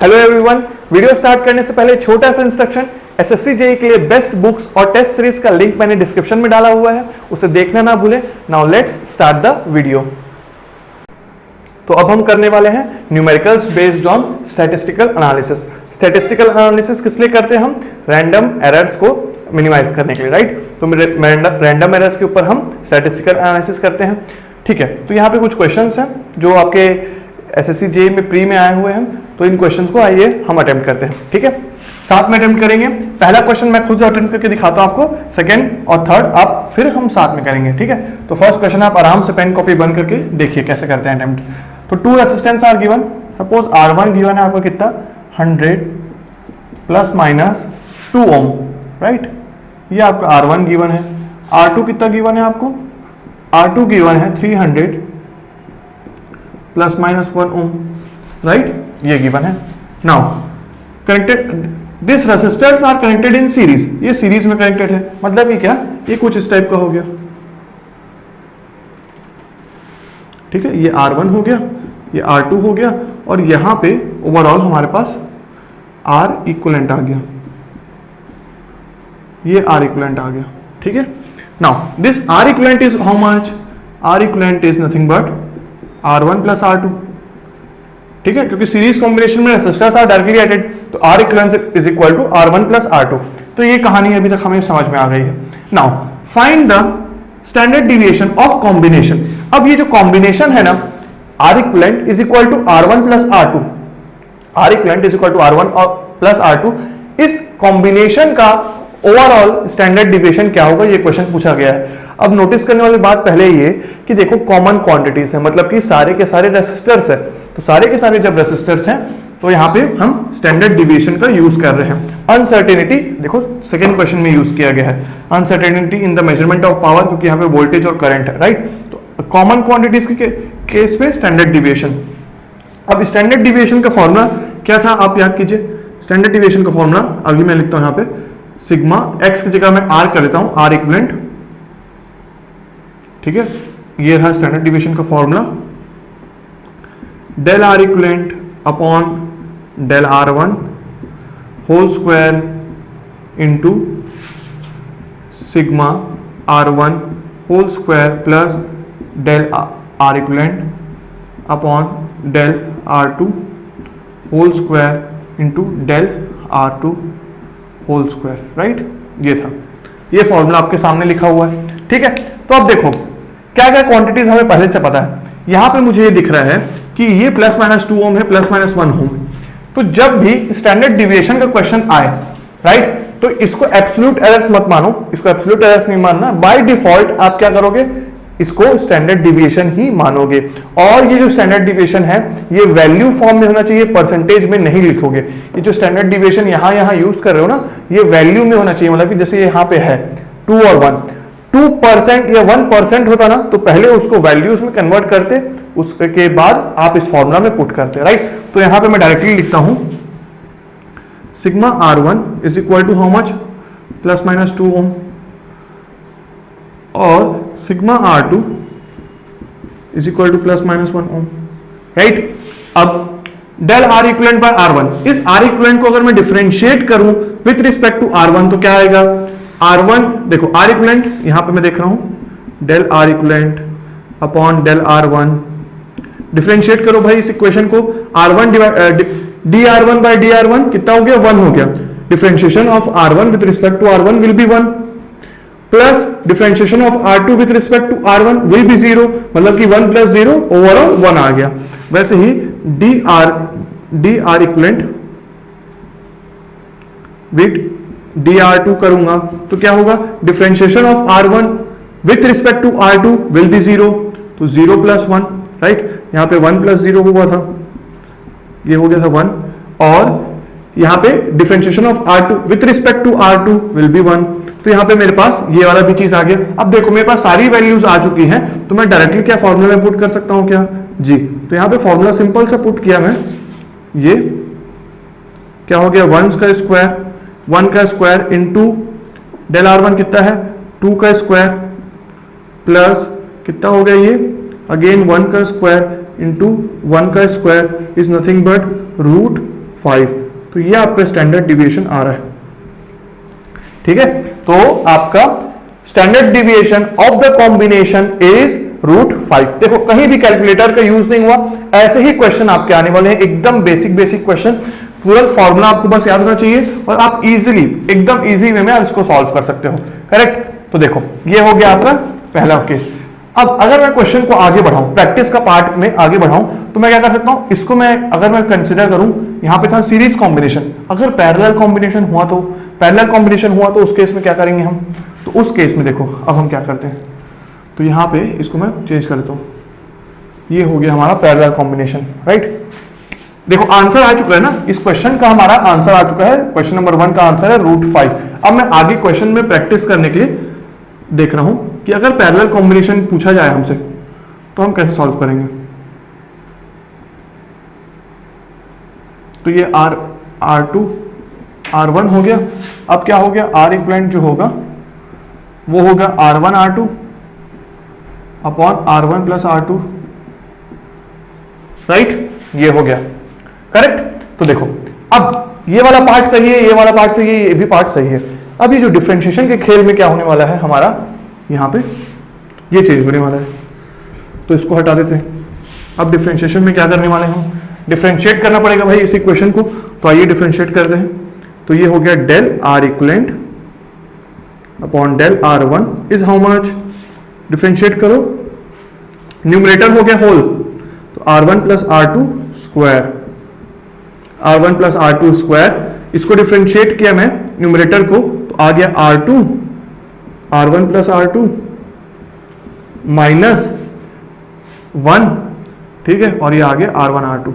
Hello everyone, video start करने से पहले छोटा सा इंस्ट्रक्शन। एसएससी जेईई के लिए बेस्ट बुक्स और टेस्ट सीरीज का लिंक मैंने डिस्क्रिप्शन में डाला हुआ है, उसे देखना ना भूलें। Now let's start the video. तो अब हम करने वाले हैं numericals based on statistical analysis. Statistical analysis किस लिए करते हैं हम? रैंडम एरर्स को मिनिमाइज करने के लिए, राइट। तो रैंडम एरर्स के ऊपर हम स्टैटिस्टिकल एनालिसिस करते हैं, ठीक है। तो यहाँ पे कुछ क्वेश्चंस हैं जो आपके एसएससी जेईई में प्री में आए हुए हैं, तो इन क्वेश्चंस को आइए हम अटेम्प्ट करते हैं, ठीक है। साथ में अटेम्प्ट करेंगे। पहला क्वेश्चन मैं खुद अटेम्प्ट करके दिखाता हूं आपको, सेकंड और थर्ड आप फिर हम साथ में करेंगे, ठीक है। तो फर्स्ट क्वेश्चन आप आराम से पेन कॉपी बंद करके देखिए कैसे करते हैं अटेम्प्ट। तो 2 resistance are given. Suppose R1 given है आपको कितना, 100 प्लस माइनस 2 ओम, राइट। ये आपका R1 गिवन है। R2 कितना गिवन है आपको? R2 गिवन है 300 प्लस माइनस 1 ओम, राइट। ये गिवन है। Now connected this resistors are connected in series. ये सीरीज में कनेक्टेड है, मतलब ये क्या, ये कुछ इस टाइप का हो गया, ठीक है। ये R1 हो गया, ये R2 हो गया, और यहां पे ओवरऑल हमारे पास R इक्विवेलेंट आ गया, ये R इक्विवेलेंट आ गया, ठीक है। Now this R equivalent is how much? R equivalent is nothing but R1 plus R2, ठीक है, क्योंकि सीरीज कॉम्बिनेशन में रेसिस्टर्स आर डायरेक्टली एडेड, तो R equivalent is equal to R1 plus R2। तो ये कहानी अभी तक हमें समझ में आ गई है। Now find the standard deviation of combination. अब ये जो कॉम्बिनेशन है ना, R equivalent is equal to R1 plus R2, R equivalent is equal to R1 plus R2, इस कॉम्बिनेशन का ओवरऑल स्टैंडर्ड डिविएशन क्या होगा, ये क्वेश्चन पूछा गया है। अब नोटिस करने वाली बात पहले ये कि देखो कॉमन क्वांटिटीज है, मतलब कि सारे के सारे रेसिस्टर्स है, तो सारे के सारे जब रेसिस्टर्स हैं तो यहाँ पे हम स्टैंडर्ड डिविएशन का यूज कर रहे हैं। अनसर्टेनिटी देखो सेकंड क्वेश्चन में यूज किया गया है, uncertainty in the measurement of power, क्योंकि यहाँ पे वोल्टेज और करंट है, राइट। तो कॉमन क्वांटिटीज के केस में स्टैंडर्ड डिविएशन। अब स्टैंडर्ड डिविएशन का फॉर्मूला क्या था, आप याद कीजिए। स्टैंडर्ड डिविएशन का फॉर्मूला अभी मैं लिखता हूं यहाँ पे, सिग्मा एक्स की जगह मैं आर कर लेता हूं, आर इक्विवेलेंट, ठीक है। ये रहा स्टैंडर्ड डिविएशन का formula, del R equivalent upon del R1 whole square into sigma R1 whole square plus del R equivalent upon del R2 whole square into del R2 whole square, right. ये था, ये formula आपके सामने लिखा हुआ है, ठीक है। तो अब देखो क्या क्या क्वांटिटीज हमें पहले से पता है। यहां पे मुझे ये दिख रहा है कि ये प्लस माइनस 2 ओम है, प्लस माइनस 1 ओम। तो जब भी स्टैंडर्ड डिविएशन का क्वेश्चन आए, राइट, तो इसको एब्सोल्यूट एरर्स मत मानो, इसको एब्सोल्यूट एरर्स नहीं मानना। बाय डिफॉल्ट आप क्या करोगे, इसको स्टैंडर्ड डिविएशन ही मानोगे। और ये जो स्टैंडर्ड डिविएशन है ये वैल्यू फॉर्म में होना चाहिए, परसेंटेज में नहीं लिखोगे। ये जो स्टैंडर्ड डिविएशन यहां यूज कर रहे हो ना, ये वैल्यू में होना चाहिए, मतलब कि जैसे यहाँ पे है 2 और 1, 2% या 1% होता ना, तो पहले उसको वैल्यूज में कन्वर्ट करते, उसके बाद आप इस फॉर्मूला में पुट करते, राइट। तो यहां पे मैं डायरेक्टली लिखता हूं sigma R1 is equal to how much, plus minus 2 ohm, और sigma R2 is equal to plus minus 1 ohm, right. अब del R equivalent by R1, इस R इक्विवेलेंट को अगर मैं डिफरेंशिएट करूं विथ रिस्पेक्ट टू R1 तो क्या आएगा, R1 देखो R इक्विवेलेंट यहां पे मैं देख रहा हूं del R equivalent upon del R1, differentiate करो भाई इस इक्वेशन को, R1 dR1 बाय dR1 कितना हो गया, 1 हो गया। Differentiation of R1 with respect to R1 will be 1, plus differentiation of R2 with respect to R1 will be 0, मतलब कि 1 प्लस 0 ओवरऑल 1 आ गया। वैसे ही dR इक्विवेलेंट विथ dR2 करूंगा तो क्या होगा, differentiation of R1 with respect to R2 will be 0, तो 0 plus 1, right. यहां पे 1 प्लस 0 हुआ था, ये हो गया था 1, और यहां पे differentiation of R2 with respect to R2 will be 1, तो यहां पे मेरे पास ये वाला भी चीज आ गया। अब देखो मेरे पास सारी वैल्यूज आ चुकी हैं, तो मैं डायरेक्टली क्या फॉर्मूला में पुट कर सकता हूं क्या जी। तो यहां पे फॉर्मूला सिंपल सा पुट किया मैं, ये क्या हो गया, 1 का स्क्वायर इंटू डेल R1 कितना है, 2 का स्क्वायर प्लस कितना हो गया ये, अगेन 1 का स्क्वायर इंटू 1 का square is nothing but root 5, तो ये आपका स्टैंडर्ड डिविएशन आ रहा है। ठीक है, तो आपका standard deviation of the combination is √5। देखो कहीं भी कैलकुलेटर का यूज नहीं हुआ, ऐसे ही क्वेश्चन आपके आने वाले हैं, एकदम बेसिक क्वेश्चन, तुरंत फॉर्मूला आपको बस याद होना चाहिए और आप इजीली, एकदम इजी वे में आप इसको सॉल्व कर सकते हो। करेक्ट, तो देखो ये हो गया आपका पहला केस। अब अगर मैं क्वेश्चन को आगे बढ़ाऊं, प्रैक्टिस का पार्ट में आगे बढ़ाऊं, तो मैं क्या कर सकता हूं, इसको मैं अगर मैं कंसिडर करूं, यहां पे था सीरीज कॉम्बिनेशन, अगर पैरेलल कॉम्बिनेशन हुआ तो, पैरेलल कॉम्बिनेशन हुआ तो उस केस में क्या करेंगे हम, तो उस केस में देखो अब हम क्या करते हैं, तो यहां पे इसको मैं चेंज कर देता हूं, ये हो गया हमारा पैरेलल कॉम्बिनेशन। राइट, देखो आंसर आ चुका है ना, इस क्वेश्चन का हमारा आंसर आ चुका है, क्वेश्चन नंबर 1 का आंसर है √5। अब मैं आगे क्वेश्चन में प्रैक्टिस करने के लिए देख रहा हूं कि अगर पैरेलल कॉम्बिनेशन पूछा जाए हमसे तो हम कैसे सॉल्व करेंगे। तो ये R2 R1 हो गया, अब क्या हो गया, R इक्विवेलेंट जो होगा वो होगा R1 R2 upon R1 plus R2। Right, ये हो गया करेक्ट। तो देखो अब ये वाला पार्ट सही है, ये वाला पार्ट सही है, ये भी पार्ट सही है। अब ये जो डिफरेंशिएशन के खेल में क्या होने वाला है हमारा, यहाँ पे ये चेंज होने वाला है, तो इसको हटा देते हैं। अब डिफरेंशिएशन में क्या करने वाले हैं हम, डिफरेंशिएट करना पड़ेगा भाई इस इक्वेशन को, तो आइए डिफरेंशिएट करते हैं। तो ये हो गया del R equivalent upon del R1 is how much, differentiate करो, न्यूमरेटर हो गया होल, तो R1 plus R2 square, R1 plus R2 square, इसको डिफरेंशिएट किया मैं न्यूमरेटर को, तो आ गया R2 R1 plus R2 minus 1, ठीक है, और ये आ गया R1 R2।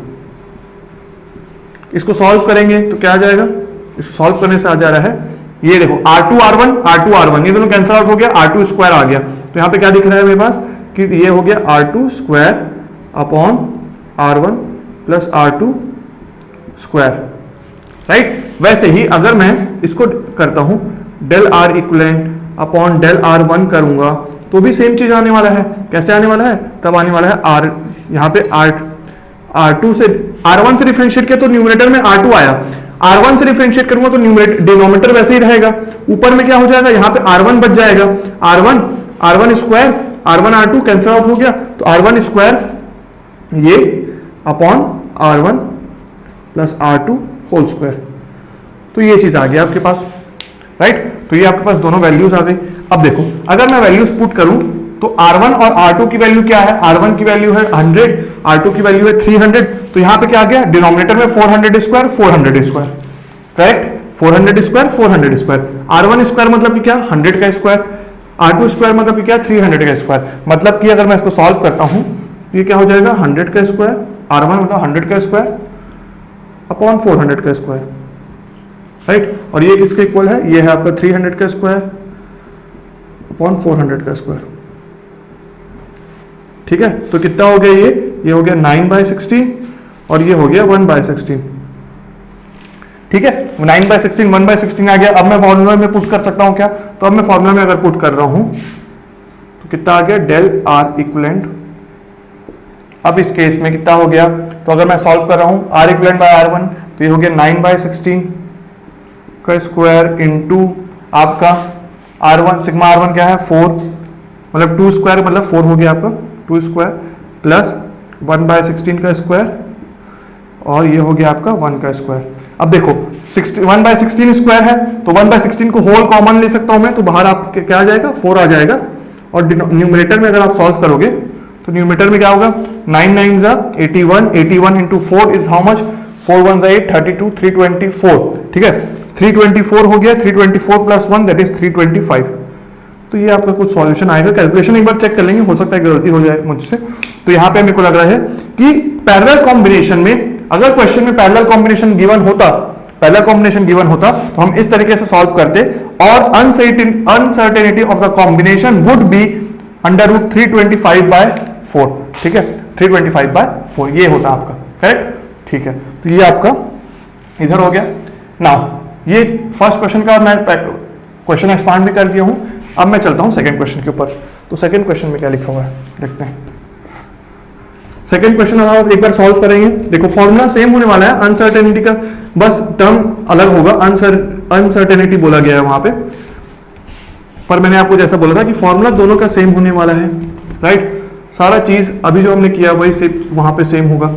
इसको सॉल्व करेंगे तो क्या आ जाएगा, इसको सॉल्व करने से आ जा रहा है, ये देखो R2 R1 ये दोनों कैंसिल आउट हो गया, R2 स्क्वायर आ गया, तो यहां पे क्या दिख रहा है मेरे पास कि ये हो गया R2 square upon R1 plus R2 square. Right, वैसे ही अगर मैं इसको करता हूं del R equivalent upon del R1 करूंगा तो भी सेम चीज आने वाला है। कैसे आने वाला है, तब आने वाला है R, यहाँ पे R2 से R1 से डिफरेंशिएट किया तो न्यूमरेटर में R2 आया, R1 से डिफरेंशिएट करूंगा तो न्यूमरेटर डिनोमिनेटर वैसे ही रहेगा, ऊपर में क्या हो जाएगा, यहाँ पे R1 बच जाएगा, R1 square, R1 R2 cancel out हो गया, तो R1 स्क्वायर ये upon R1 plus R2 whole square, तो ये चीज आ गई आपके पास। राइट, तो ये आपके पास दोनों वैल्यूज आ गई। अब देखो अगर मैं वैल्यूज पुट करूं तो R1 और R2 की वैल्यू क्या है, R1 की वैल्यू है 100, R2 की वैल्यू है 300, तो यहां पे क्या आ गया, डिनोमिनेटर में 400 square 400 square, correct, 400 square 400 square, R1 square मतलब कि क्या 100 का स्क्वायर, R2 स्क्वायर मतलब कि क्या 300 का स्क्वायर, मतलब कि अगर मैं इसको सॉल्व करता हूं ये क्या हो जाएगा 100 का स्क्वायर, R1 मतलब 100 का स्क्वायर अपॉन 400 का स्क्वायर। राइट, और ये किसके इक्वल है, ये है आपका 300 का स्क्वायर अपॉन 400 का स्क्वायर। ठीक है, तो कितना हो गया, ये हो गया 9/16 और ये हो गया 1/16। ठीक है, 9/16 1/16 आ गया। अब मैं फॉर्मूला में पुट कर सकता हूं क्या, तो अब मैं फॉर्मूला में अगर पुट कर रहा हूं तो कितना आ गया, डेल R इक्विवेलेंट। अब इस केस में कितना हो गया, तो अगर मैं सॉल्व कर रहा हूं R इक्विवेलेंट बाय R1 तो ये हो गया 9/16 का स्क्वायर इनटू आपका R1, सिग्मा R1 क्या है 4, मतलब 2 स्क्वायर मतलब 4 हो गया आपका 2 स्क्वायर प्लस 1/16 का स्क्वायर और ये हो गया आपका 1 का स्क्वायर। अब देखो 1/16 स्क्वायर है तो 1/16 को होल कॉमन ले सकता हूं मैं, तो बाहर आप क्या आ जाएगा 4 आ जाएगा, और न्यूमरेटर में अगर आप सॉल्व करोगे तो न्यूमरेटर में क्या होगा 9 9 81, 81 इंटू 4 इज हाउ मच, 4 1 8 32, 324। ठीक है, 324 हो गया, 324 प्लस 1 दैट इज 325। तो ये आपका कुछ सॉल्यूशन आएगा, कैलकुलेशन एक बार चेक कर लेंगे, हो सकता है गलती हो जाए मुझसे। तो यहाँ पे मेरे को लग रहा है कि पैरेलल कॉम्बिनेशन में अगर क्वेश्चन में पैरेलल कॉम्बिनेशन गिवन होता तो हम इस तरीके से सॉल्व करते और uncertainty of the combination would be √325/4। ठीक है, 325/4 ये होता आपका, करेक्ट। ठीक है, तो ये आपका इधर हो गया। नाउ ये फर्स्ट क्वेश्चन का मैं क्वेश्चन एक्सपांड भी कर दिया हूं। अब मैं चलता हूं सेकंड क्वेश्चन के ऊपर। तो सेकंड क्वेश्चन में क्या लिखा हुआ है देखते हैं। सेकंड क्वेश्चन आप एक बार सॉल्व करेंगे, देखो फॉर्मूला सेम होने वाला है, अनसर्टेनिटी का बस टर्म अलग होगा, अनसर्टेनिटी बोला गया है वहां पे, पर मैंने आपको जैसा बोला था कि फॉर्मूला दोनों का सेम होने वाला है, राइट। सारा चीज अभी जो हमने किया वही से वहां पे सेम होगा,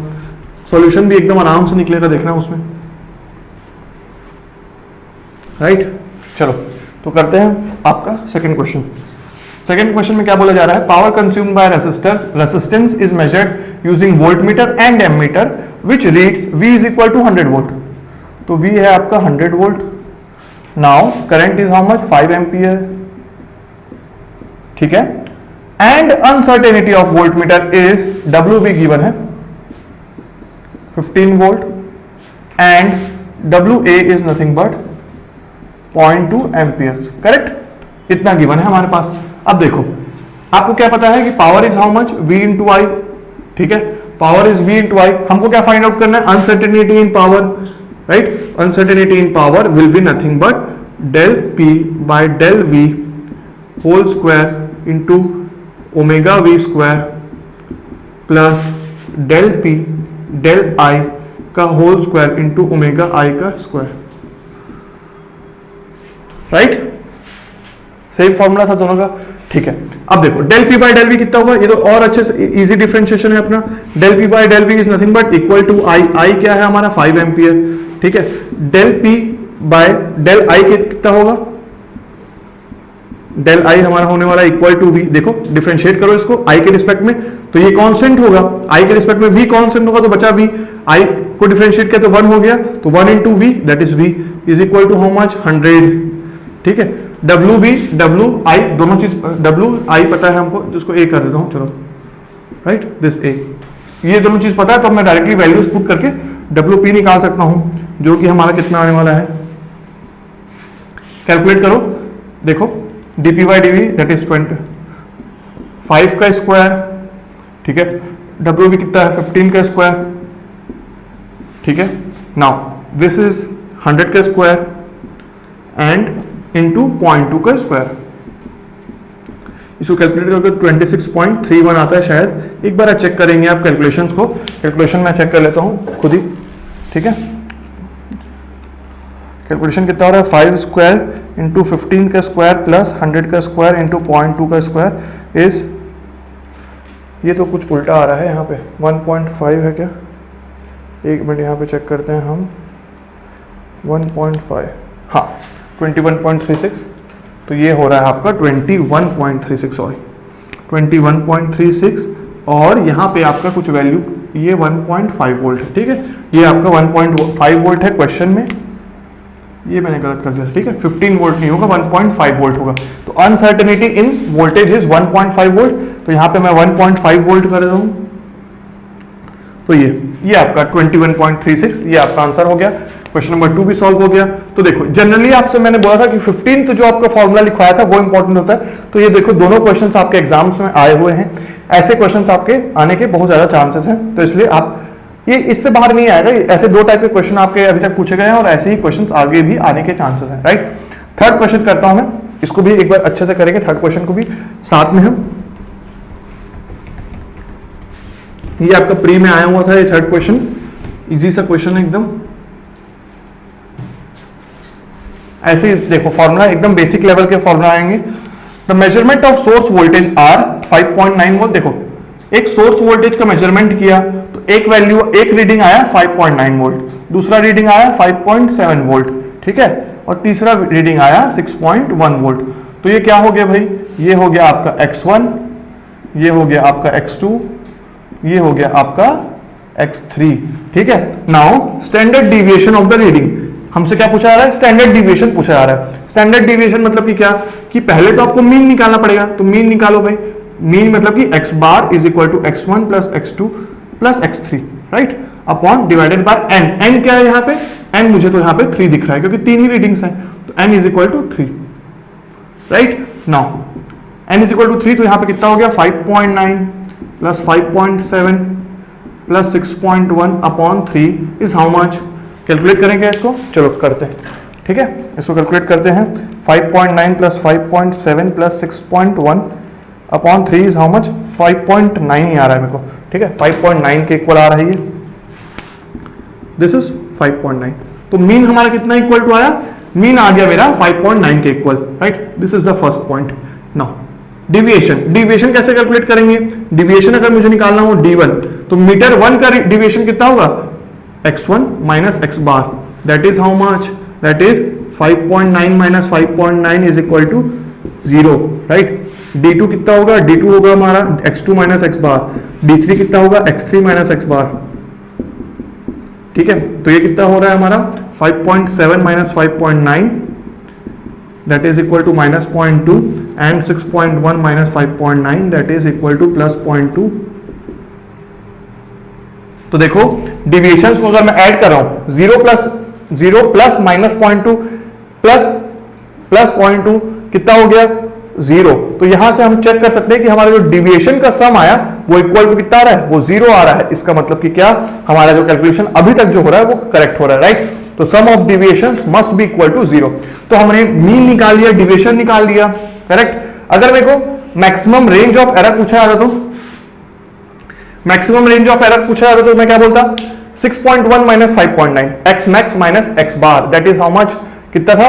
सॉल्यूशन भी एकदम आराम से निकलेगा, देखना उसमें, राइट। चलो तो करते हैं आपका सेकंड क्वेश्चन। सेकंड क्वेश्चन में क्या बोला जा रहा है, power consumed by resistance is measured using voltmeter and ammeter which reads V is equal to 100 volt. तो V है आपका 100 volt. Now current is how much, 5 ampere, ठीक है। And uncertainty of voltmeter is WV given है 15 volt and WA is nothing but 0.2 amperes, correct. इतना given है हमारे पास। अब देखो आपको क्या पता है कि power is how much, V into I, ठीक है। Power is V into I. हमको क्या फाइंड आउट करना है, uncertainty in power, right. Uncertainty in power will be nothing but del P by del V whole square into omega V square plus del P del I का whole square into omega I का square, right. Same formula था दोनों का, ठीक है। अब देखो del P by del V कितना होगा, ये तो और अच्छे से इजी डिफरेंशिएशन है अपना। Del P by del V is nothing but equal to I क्या है हमारा 5 एम्पियर, ठीक है। Del P by del I कितना होगा, डेल I हमारा होने वाला इक्वल टू V। देखो डिफरेंशिएट करो इसको I के रिस्पेक्ट में, तो ये कांस्टेंट होगा, I के रिस्पेक्ट में V कांस्टेंट होगा तो बचा V, I को डिफरेंशिएट किया तो 1 हो गया, तो 1 into V that is V is equal to how much 100, ठीक है। WV WI दोनों चीज, WI पता है हमको, जिसको A कर देता हूं, चलो, राइट, दिस A, ये दोनों चीज पता है तो मैं डायरेक्टली वैल्यूज पुट करके WP निकाल सकता हूं, जो कि हमारा कितना आने वाला है, कैलकुलेट करो। देखो dP by dV that is 5 का स्क्वायर, ठीक है। WV कितना है 15 का स्क्वायर, ठीक है। नाउ दिस इज 100 का स्क्वायर एंड इंटू 0.2 का स्क्वायर। इसको कैलकुलेट करके 26.31 आता है शायद, एक बार चेक करेंगे आप कैलकुलेशंस को। कैलकुलेशन मैं चेक कर लेता हूं खुद ही, ठीक है। कैलकुलेशन कितना हो रहा है, 5 स्क्वायर इंटू 15 का स्क्वायर प्लस 100 का स्क्वायर इंटू 0.2 का स्क्वायर इज, ये तो कुछ उल्टा आ रहा है यहाँ पे, 1.5 है क्या, एक मिनट यहाँ पे चेक करते हैं हम, 1.5, हाँ 21.36, तो ये हो रहा है आपका 21.36, सॉरी 21.36, और यहाँ पे आपका कुछ वैल्यू ये 1.5 वोल्ट है, ठीक है। ये आपका 1.5 वोल्ट है क्वेश्चन में, ये मैंने गलत कर दिया, ठीक है। 15 वोल्ट नहीं होगा, 1.5 वोल्ट होगा। तो uncertainty in voltage is 1.5 volt, तो यहाँ पे मैं 1.5 वोल्ट कर देता हूँ, तो ये आपका 21.36, ये आपका आंसर हो गया। क्वेश्चन नंबर 2 भी सॉल्व हो गया। तो देखो जनरली आपसे मैंने बोला था कि 15 जो आपका फॉर्मूला लिखवाया था वो इंपॉर्टेंट होता है, तो ये देखो दोनों क्वेश्चंस आपके एग्जाम्स में आए हुए हैं, ऐसे क्वेश्चंस आपके आने के बहुत ज्यादा चांसेस हैं, तो इसलिए आप ये इससे बाहर नहीं आएगा। ऐसे 2 टाइप के क्वेश्चन आपके अभी तक पूछे गए हैं और ऐसे ही क्वेश्चन आगे भी आने के चांसेस हैं, राइट। थर्ड क्वेश्चन करता हूं मैं, इसको भी एक बार अच्छे से करेंगे, थर्ड क्वेश्चन को भी साथ में हम, ये आपका प्री में आया हुआ था ये थर्ड क्वेश्चन, इजी सा क्वेश्चन है एकदम। ऐसे ही देखो फॉर्मूला एकदम बेसिक लेवल के फॉर्मूला आएंगे। The measurement of source voltage are 5.9 volt. देखो एक सोर्स वोल्टेज का मेजरमेंट किया तो एक रीडिंग आया 5.9 वोल्ट, दूसरा रीडिंग आया 5.7 वोल्ट, ठीक है, और तीसरा रीडिंग आया 6.1 वोल्ट। तो ये क्या हो गया भाई, ये हो गया आपका x1, ये हो गया आपका x2, ये हो गया आपका x3, ठीक है। Now standard deviation of the reading, हमसे क्या पूछा जा रहा है, स्टैंडर्ड डिविएशन पूछा जा रहा है। स्टैंडर्ड डिविएशन मतलब कि क्या, कि पहले तो आपको मीन निकालना पड़ेगा, तो मीन निकालो भाई। मीन मतलब कि x bar is equal to x1 plus x2 plus x3, right, upon divided by n। n क्या है यहाँ पे, n मुझे तो यहाँ पे 3 दिख रहा है क्योंकि 3 ही रीडिंग्स हैं, तो n is equal to 3, right. Now n is equal to 3, तो यहाँ पे कितना हो गया 5.9 plus 5.7 plus 6.1 upon 3 is how much. Calculate करेंगे इसको, चलो करते हैं, ठीक है, इसको कैलकुलेट करते हैं। 5.9 plus 5.7 plus 6.1 upon 3 is how much, 5.9 ही आ रहा है मेरे को, ठीक है, 5.9 के इक्वल आ रहा है ये, दिस इज 5.9, तो मीन हमारा कितना इक्वल टू आया, मीन आ गया मेरा 5.9 के equal, right. This is the first point. Now deviation, deviation कैसे कैलकुलेट करेंगे, डिविएशन अगर मुझे निकालना हो d1, तो मीटर 1 का डिविएशन कितना होगा, x1 minus x bar, that is how much, that is 5.9 minus 5.9 is equal to 0, right. d2 कितना होगा, d2 होगा हमारा x2 माइनस x बार, d3 कितना होगा x3 माइनस x बार, ठीक है। तो ये कितना हो रहा है हमारा 5.7 minus 5.9 that is equal to minus 0.2 and 6.1 minus 5.9 that is equal to plus 0.2। तो देखो डिविएशंस को अगर मैं ऐड कर रहा हूं 0 प्लस माइनस 0.2 प्लस 0.2 कितना हो गया 0। तो यहां से हम चेक कर सकते हैं कि हमारा जो डिविएशन का सम आया वो इक्वल टू कितना आ रहा है, वो 0 आ रहा है। इसका मतलब कि क्या, हमारा जो कैलकुलेशन अभी तक जो हो रहा है वो करेक्ट हो रहा है, राइट। तो sum of deviations must be equal to 0। तो हमने मीन निकाल लिया, डिविएशन निकाल लिया, करेक्ट। अगर मेरे को मैक्सिमम रेंज ऑफ एरर पूछा जाता तो मैक्सिमम रेंज ऑफ एरर पूछा जाता तो मैं क्या बोलता, 6.1 minus 5.9 x max minus x bar, that is how much, कितना था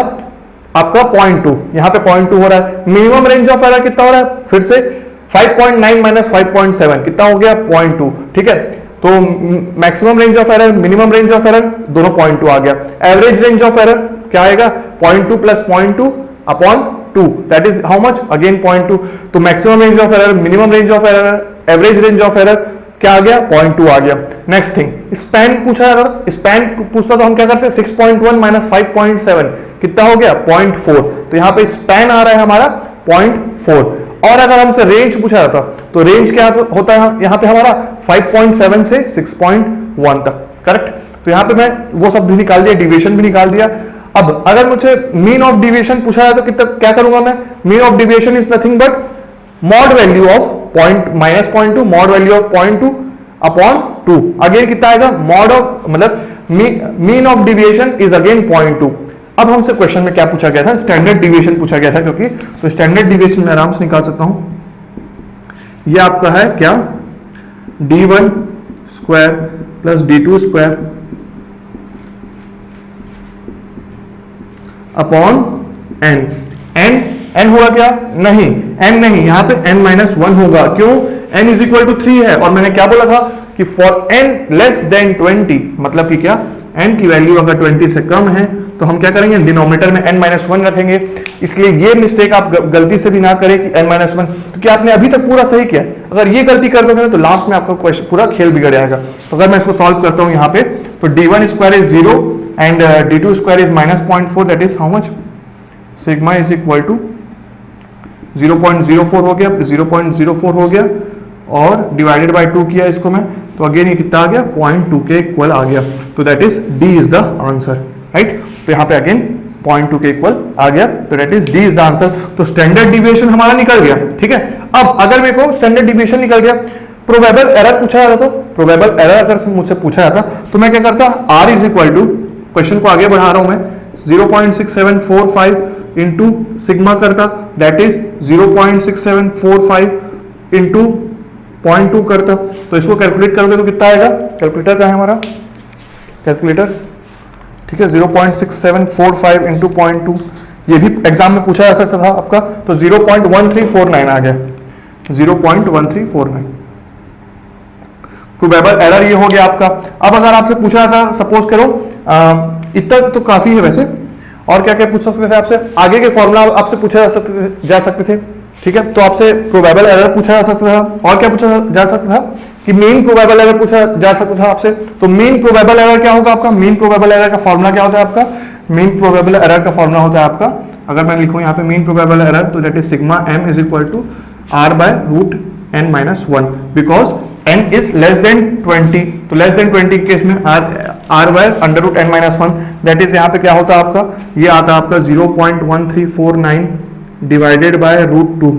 आपका 0.2, यहां पे 0.2 हो रहा है। मिनिमम रेंज ऑफ एरर कितना हो रहा है, फिर से 5.9 माइनस 5.7 कितना हो गया 0.2, ठीक है। तो maximum range of error, minimum range of error दोनों 0.2 आ गया। एवरेज रेंज ऑफ एरर क्या आएगा, 0.2 plus 0.2 upon 2, that is how much, again 0.2। तो maximum range of error, minimum range of error, average range of error क्या आ गया, 0.2 आ गया। Next thing, span पूछा जाता, स्पैन पूछता तो हम क्या करते हैं, 6.1 माइनस 5.7 कितना हो गया 0.4। तो यहां पे स्पैन आ रहा है हमारा 0.4। और अगर हमसे रेंज पूछा जाता तो रेंज क्या होता है यहाँ पे हमारा 5.7 से 6.1 तक, करेक्ट। तो यहाँ पे मैं वो सब भी निकाल दिया, डिविएशन भी निकाल दिया। अब अगर मुझे मीन ऑफ डिविएशन पूछा जाए तो कितना क्या करूंगा मैं, mean of deviation is nothing but mod value of minus 0.2 mod value of 0.2 upon 2, again कितना आएगा मॉड ऑफ, मतलब mean of deviation is again 0.2। अब हमसे क्वेश्चन में क्या पूछा गया था, स्टैंडर्ड डिविएशन पूछा गया था, क्योंकि तो स्टैंडर्ड डिविएशन में आराम से निकाल सकता हूं। ये आपका है क्या, d1 square plus d2 square upon n। n होगा क्या, नहीं n नहीं, यहां पे n माइनस 1 होगा, क्यों, n इज इक्वल टू 3 है। और मैंने क्या बोला था कि फॉर n लेस देन 20, मतलब कि क्या, n की वैल्यू अगर 20 से कम है तो हम क्या करेंगे, डिनोमिनेटर में n माइनस 1 रखेंगे। इसलिए ये मिस्टेक आप गलती से भी ना करें कि n माइनस 1, क्योंकि आपने अभी तक पूरा सही किया। अगर ये गलती कर दोगे ना तो लास्ट में आपका क्वेश्चन पूरा खेल बिगड़ जाएगा। तो अगर मैं इसको सॉल्व करता हूं यहाँ पे, तो d1 square is 0 and d2 square is minus 0.4, that is how much, sigma is equal to 0.04 हो गया, 0.04 हो गया और डिवाइडेड बाय 2 किया इसको मैं, तो अगेन ये कितना आ गया 0.2 के इक्वल आ गया। तो that is D is the answer, right. तो यहाँ पे अगेन 0.2 के इक्वल आ गया, तो that is D is the answer. तो स्टैंडर्ड डिविएशन हमारा निकल गया, ठीक है। अब अगर मेरे को स्टैंडर्ड डिविएशन निकल गया, प्रोबेबल एरर पूछा जाता, तो प्रोबेबल एरर अगर मुझसे पूछा जाता तो मैं क्या करता, R is equal to, question को आगे बढ़ा रहा हूं मैं, 0.6745 इंटू सिग्मा करता, दैट इज 0.6745 इंटू 0.2 करता। तो इसको कैलकुलेट करोगे तो कितना आएगा, कैलकुलेटर का है हमारा, कैलकुलेटर, ठीक है, 0.6745 इंटू 0.2, ये भी एग्जाम में पूछा जा सकता था आपका, तो 0.1349 आ गया, 0.1349। प्रोबेबल एरर ये हो गया आपका। अब अगर आपसे पूछा था, सपोज करो इतना तो काफी है वैसे, और क्या क्या पूछ सकते थे आपसे, आगे के फॉर्मूला आपसे पूछा जा सकते थे, ठीक है। तो आपसे प्रोबेबल एरर पूछा जा सकता था, और क्या पूछा जा सकता था कि मीन प्रोबेबल एरर पूछा जा सकता था आपसे। तो मीन प्रोबेबल एरर क्या होगा आपका, मीन प्रोबेबल एरर का फॉर्मूला क्या होता है आपका, मीन प्रोबेबल एरर का फॉर्मूला होता है आपका, अगर मैं लिखूं यहाँ पे मीन प्रोबेबल एरर, तो that is sigma m is equal to r by root n minus 1, because n is less than 20। तो लेस देन 20 के केस में r by under root n minus 1, that is यहाँ पे क्या होता है आपका, ये आता है आपका 0.1349 डिवाइडेड बाय रूट 2,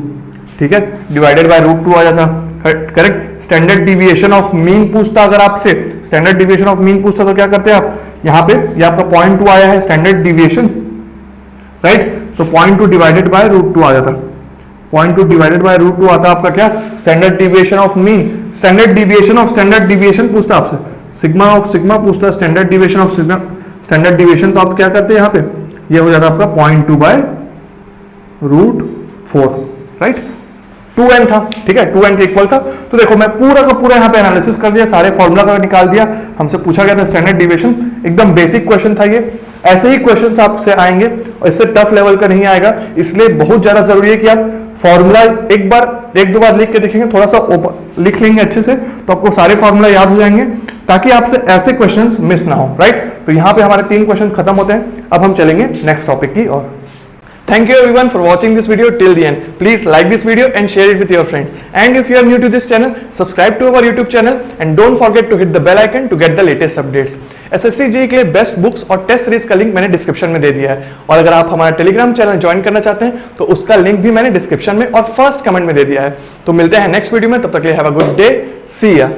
ठीक है, डिवाइडेड बाय रूट 2 आ जाता, correct. Standard deviation of mean पूछता, अगर आपसे स्टैंडर्ड डिविएशन ऑफ मीन पूछता तो क्या करते हैं आप, यहाँ पे ये आपका 0.2 आया है स्टैंडर्ड डिविएशन, राइट। तो 0.2 डिवाइडेड बाय रूट 2 आ जाता, 0.2 डिवाइडेड बाय रूट 2 आता आपका क्या, standard deviation of mean. Standard deviation of standard deviation पूछता आपसे, सिग्मा ऑफ सिग्मा पूछता, standard deviation of standard deviation तो आप क्या करते हैं यहाँ पे, ये हो जाता है आपका 0.2 बाय रूट 4, राइट। 2n था, ठीक है, 2n के इक्वल था। तो देखो मैं पूरा का पूरा यहाँ पे एनालिसिस कर दिया, सारे फॉर्मूला का निकाल दिया। हमसे पूछा गया था स्टैंडर्ड डिविएशन, एकदम बेसिक क्वेश्चन था ये। ऐसे ही क्वेश्चंस आपसे आएंगे और इससे टफ लेवल का नहीं आएगा, इसलिए बहुत ज्यादा जरूरी है कि आप फॉर्मूला एक दो बार लिख के देखेंगे, थोड़ा सा लिख लेंगे अच्छे से, तो आपको सारे फॉर्मूला याद हो जाएंगे, ताकि आपसे ऐसे क्वेश्चंस मिस ना हो, राइट। तो यहाँ पे हमारे 3 क्वेश्चन खत्म होते हैं। अब हम चलेंगे नेक्स्ट टॉपिक की ओर। Thank you everyone for watching this video till the end. Please like this video and share it with your friends. And if you are new to this channel, subscribe to our YouTube channel and don't forget to hit the bell icon to get the latest updates. SSC JEE के लिए best books और test series का link मैंने description में दे दिया है, और अगर आप हमारा टेलीग्राम चैनल ज्वाइन करना चाहते हैं तो उसका लिंक भी मैंने डिस्क्रिप्शन में और फर्स्ट कमेंट में दे दिया है। तो मिलते हैं नेक्स्ट वीडियो में, तब तक के लिए हैव अ गुड डे, सी या।